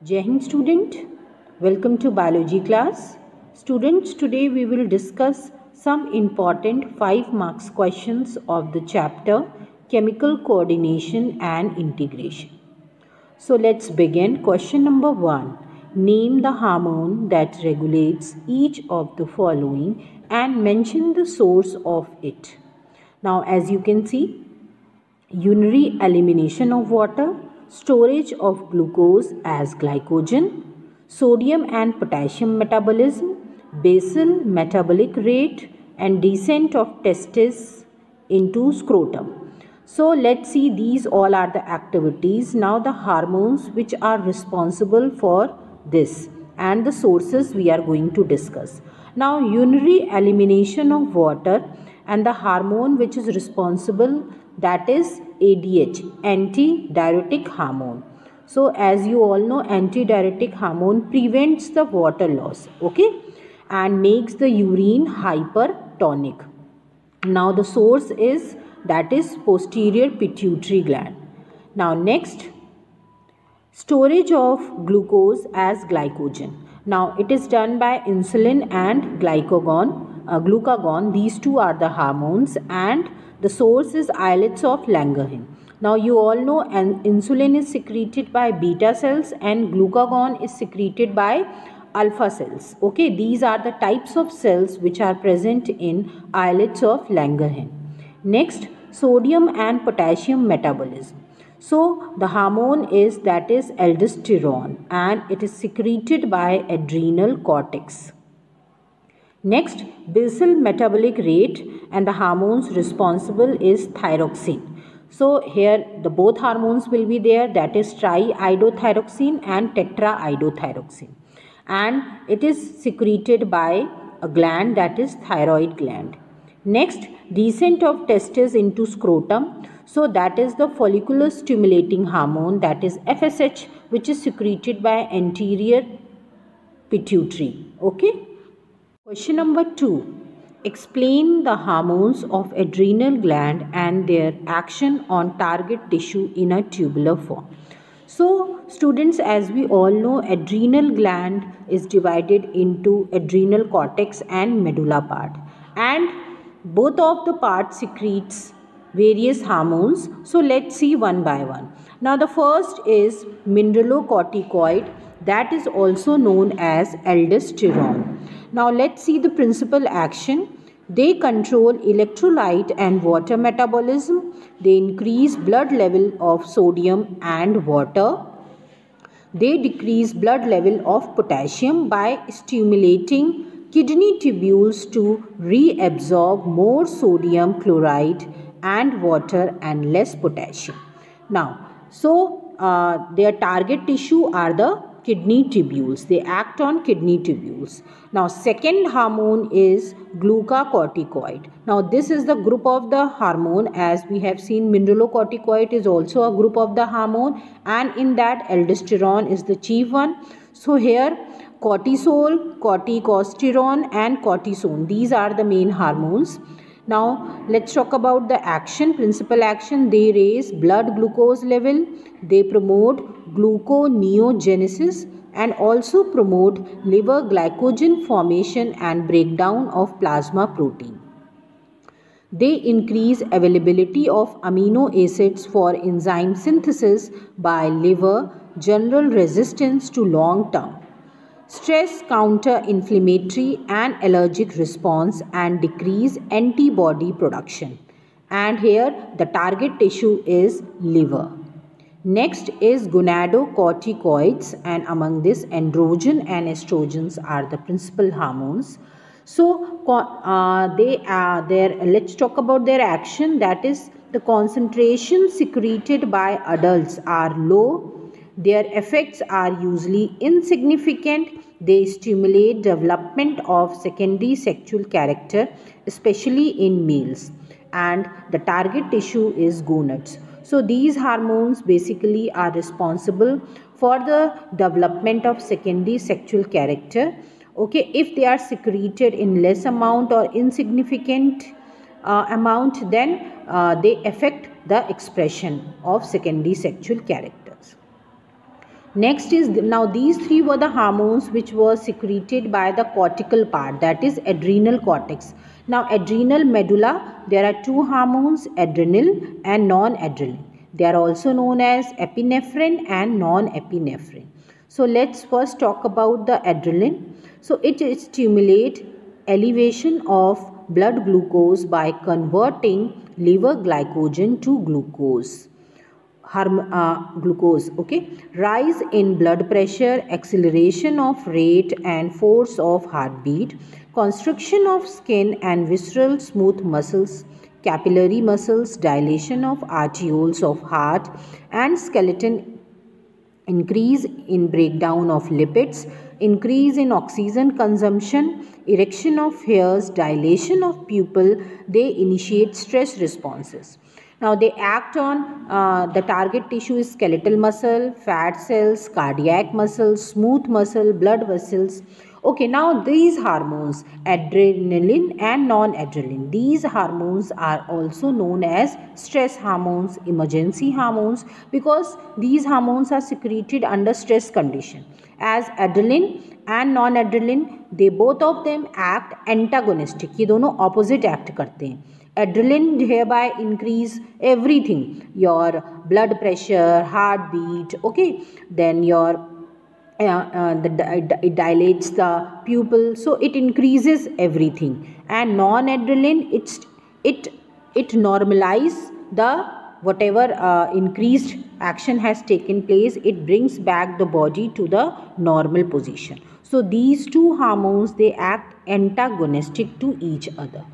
Jai Hind student, welcome to biology class. Students, today we will discuss some important 5 marks questions of the chapter Chemical Coordination and Integration. So let's begin. Question number 1. Name the hormone that regulates each of the following and mention the source of it. Now as you can see, urinary elimination of water, storage of glucose as glycogen, sodium and potassium metabolism, basal metabolic rate, and descent of testes into scrotum. So let's see, these all are the activities. Now the hormones which are responsible for this and the sources we are going to discuss. Now urinary elimination of water and the hormone which is responsible, that is ADH, antidiuretic hormone. So as you all know, antidiuretic hormone prevents the water loss, okay, and makes the urine hypertonic. Now the source is, that is posterior pituitary gland. Now next, storage of glucose as glycogen. Now it is done by insulin and glucagon. These two are the hormones, and the source is islets of Langerhans. Now you all know insulin is secreted by beta cells and glucagon is secreted by alpha cells. Okay, these are the types of cells which are present in islets of Langerhans. Next, sodium and potassium metabolism. So the hormone is, that is aldosterone, and it is secreted by adrenal cortex. Next, basal metabolic rate, and the hormones responsible is thyroxine. So here the both hormones will be there, that is triiodothyroxine and tetraiodothyroxine, and it is secreted by a gland, that is thyroid gland. Next, descent of testes into scrotum. So that is the follicular stimulating hormone, that is FSH, which is secreted by anterior pituitary. Okay. Question number 2. Explain the hormones of adrenal gland and their action on target tissue in a tubular form. So students, as we all know, adrenal gland is divided into adrenal cortex and medulla part, and both of the parts secretes various hormones. So let's see one by one. Now the first is mineralocorticoid, that is also known as aldosterone. Now let's see the principal action. They control electrolyte and water metabolism. They increase blood level of sodium and water. They decrease blood level of potassium by stimulating kidney tubules to reabsorb more sodium chloride and water and less potassium. Now, so their target tissue are the kidney tubules. They act on kidney tubules. Now second hormone is glucocorticoid. Now this is the group of the hormone. As we have seen, mineralocorticoid is also a group of the hormone, and in that aldosterone is the chief one. So here cortisol, corticosterone and cortisone, these are the main hormones. Now let's talk about the action, principal action. They raise blood glucose level, they promote gluconeogenesis, and also promote liver glycogen formation and breakdown of plasma protein. They increase availability of amino acids for enzyme synthesis by liver, general resistance to long term stress, counter inflammatory and allergic response, and decrease antibody production. And here the target tissue is liver. Next is gonadocorticoids, and among this androgen and estrogens are the principal hormones. So they are there. Let's talk about their action. That is, the concentration secreted by adults are low. Their effects are usually insignificant. They stimulate development of secondary sexual character, especially in males, and the target tissue is gonads. So these hormones basically are responsible for the development of secondary sexual character. Okay, if they are secreted in less amount or insignificant amount, then they affect the expression of secondary sexual characters. Next is, now these three were the hormones which were secreted by the cortical part, that is adrenal cortex. Now adrenal medulla, there are two hormones, adrenal and non-adrenal. They are also known as epinephrine and non-epinephrine. So let's first talk about the adrenaline. So it stimulates elevation of blood glucose by converting liver glycogen to glucose. Okay, rise in blood pressure, acceleration of rate and force of heartbeat, constriction of skin and visceral smooth muscles, capillary muscles, dilation of arterioles of heart and skeleton, increase in breakdown of lipids, increase in oxygen consumption, erection of hairs, dilation of pupil, they initiate stress responses. Now they act on the target tissue is skeletal muscle, fat cells, cardiac muscle, smooth muscle, blood vessels. Okay, now these hormones, adrenaline and non-adrenaline, these hormones are also known as stress hormones, emergency hormones, because these hormones are secreted under stress condition. As adrenaline and non-adrenaline, they both of them act antagonistic, ये दोनों opposite act करते हैं. Adrenaline hereby increase everything, your blood pressure, heartbeat, okay, then your it dilates the pupil, so it increases everything. And non-adrenaline, it normalizes the whatever increased action has taken place, it brings back the body to the normal position. So these two hormones, they act antagonistic to each other.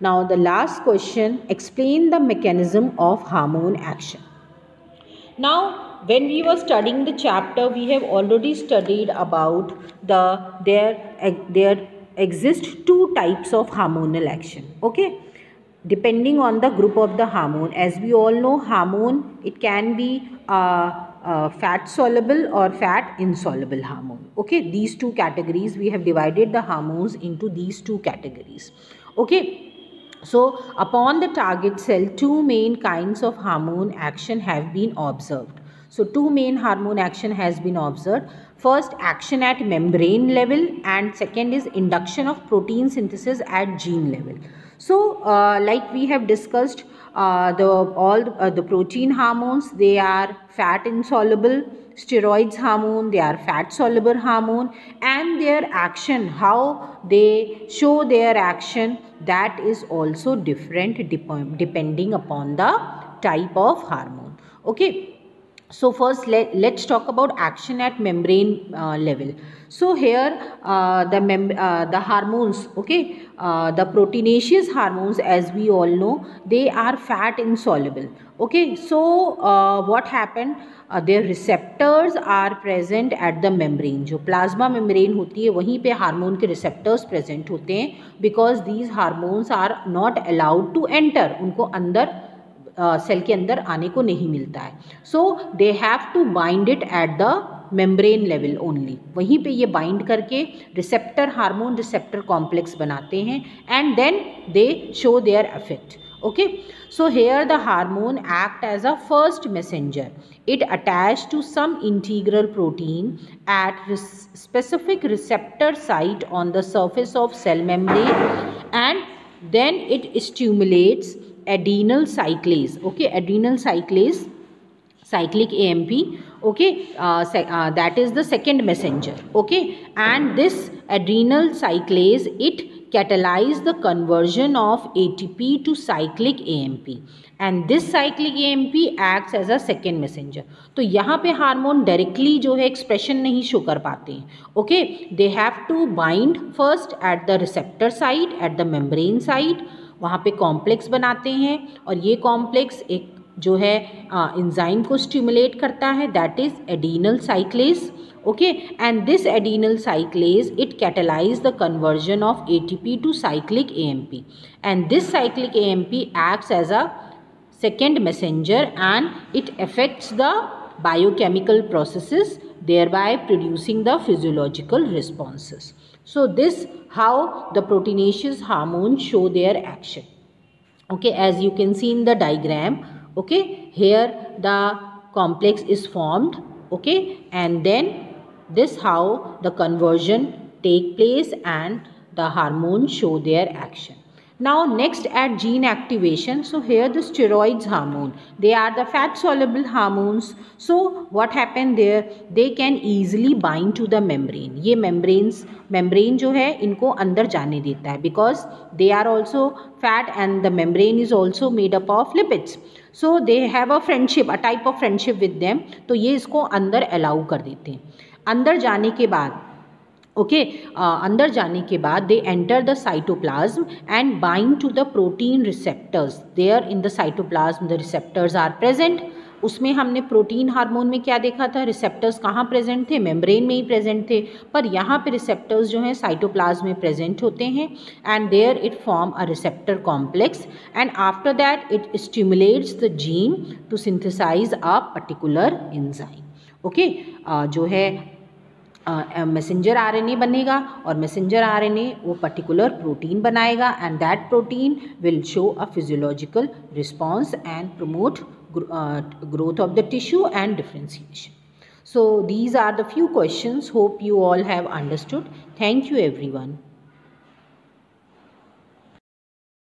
Now the last question, explain the mechanism of hormone action. Now when we were studying the chapter, we have already studied about there exist two types of hormonal action, okay, depending on the group of the hormone. As we all know, hormone, it can be fat soluble or fat insoluble hormone, okay. These two categories, we have divided the hormones into these two categories, okay. So upon the target cell, two main kinds of hormone action have been observed. So two main hormone action has been observed. First, action at membrane level, and second is induction of protein synthesis at gene level. So like we have discussed, the protein hormones, they are fat insoluble. Steroids hormone, they are fat soluble hormone, and their action, how they show their action, that is also different depending upon the type of hormone, okay. So first let's talk about action at membrane level. So here the hormones, okay, the proteinaceous hormones, as we all know, they are fat insoluble, okay. So what happened, their receptors are present at the membrane. जो plasma membrane होती है वहीं पे hormone के receptors present होते हैं, because these hormones are not allowed to enter, उनको अंदर सेल के अंदर आने को नहीं मिलता है. So they have to bind it at the membrane level only, वहीं पे ये बाइंड करके रिसेप्टर हार्मोन रिसेप्टर कॉम्प्लेक्स बनाते हैं, and then they show their effect, okay. So here the hormone act as a first messenger. It attached to some integral protein at specific receptor site on the surface of cell membrane, and then it stimulates adrenal cyclase, okay, adrenal cyclase, cyclic AMP, okay, that is the second messenger, okay. And this adrenal cyclase, it catalyze the conversion of ATP to cyclic AMP, and this cyclic AMP acts as a second messenger. तो यहाँ पे hormone directly जो है expression नहीं show कर पाते हैं, okay. They have to bind first at the receptor site, at the membrane site, वहाँ पे कॉम्प्लेक्स बनाते हैं, और ये कॉम्प्लेक्स एक जो है एंजाइम को स्टिमुलेट करता है, that is adrenal साइक्लेज, okay. And this adenal cyclase, it catalyzes the conversion of ATP to cyclic AMP, and this cyclic AMP acts as a second messenger, and it affects the biochemical processes, thereby producing the physiological responses. So this how the proteinaceous hormones show their action, okay. As you can see in the diagram, okay, here the complex is formed, okay, and then this how the conversion take place and the hormones show their action. Now next at gene activation, so here the steroids hormone, they are the fat soluble hormones. So what happened there, they can easily bind to the membrane. ये membrane जो है इनको अंदर जाने देता है, because they are also fat and the membrane is also made up of lipids. So they have a friendship, a type of friendship with them. तो ये इसको अंदर allow कर देते हैं. अंदर जाने के बाद अंदर जाने के बाद they enter the cytoplasm and bind to the protein receptors. There in the cytoplasm the receptors are present. उसमें हमने प्रोटीन हार्मोन में क्या देखा था, रिसेप्टर्स कहाँ प्रेजेंट थे, मेम्ब्रेन में ही प्रेजेंट थे, पर यहाँ पे रिसेप्टर्स जो हैं साइटोप्लाज्म में प्रेजेंट होते हैं. And there it form a receptor complex and after that it stimulates the gene to synthesize a particular enzyme. Okay, जो है मैसेंजर आरएनए बनेगा और मैसेंजर आरएनए वो पर्टिकुलर प्रोटीन बनाएगा and that protein will show a physiological response and promote growth of the tissue and differentiation. So these are the few questions. Hope you all have understood. Thank you everyone.